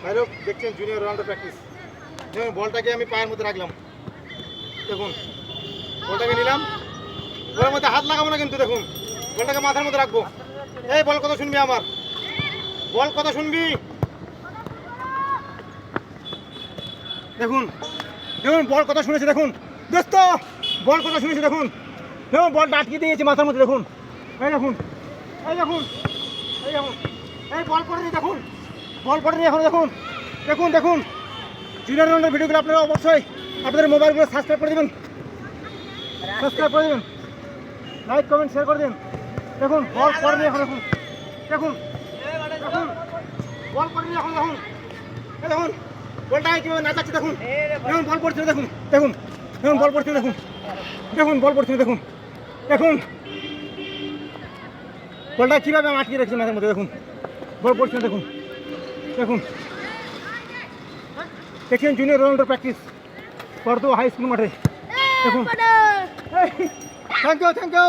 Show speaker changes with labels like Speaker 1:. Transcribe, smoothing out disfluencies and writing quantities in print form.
Speaker 1: বাইরে দেখছেন junior Ronaldo practice. দেখুন বলটাকে আমি পায়ের মধ্যে রাখলাম, দেখুন বলটাকে নিলাম, বলের মধ্যে হাত লাগাবো না কিন্তু, দেখুন বলটাকে মাথার মধ্যে রাখবো। এই বল কথা শুনবি আমার, বল কথা শুনবি। দেখুন দেখুন বল কথা শুনেছে, দেখুন দোস্ত বল কথা শুনেছে, দেখুন দেখুন বলটা আটকে দিয়েছে মাথার মধ্যে, দেখুন এই দেখুন এই দেখুন এই দেখুন এই বল পড়েনি, দেখুন বল পড়েনি এখন, দেখুন দেখুন দেখুন জুনিয়র রোনাল্ডোর ভিডিওগুলো আপনারা অবশ্যই আপনাদের মোবাইলগুলো সাবস্ক্রাইব করে দেবেন, সাবস্ক্রাইব করে দেবেন, লাইক কমেন্ট শেয়ার করে দিন। দেখুন বল পড়েনি এখন, দেখুন দেখুন দেখুন বল পড়েনি এখন, দেখুন এই দেখুন বলটা কীভাবে নাচাচ্ছে, দেখুন দেখুন বল পড়ছে, দেখুন দেখুন দেখুন বল পড়ছে, দেখুন দেখুন বল পড়ছে, দেখুন দেখুন বলটা কীভাবে আমি আটকে রেখেছি মাথার মধ্যে, দেখুন বল পড়ছে, দেখুন দেখুন দেখছেন জুনিয়র রোনাল্ডোর প্র্যাকটিস পর্দো হাই স্কুল মাঠে, দেখুন থ্যাংক ইউ থ্যাংক ইউ।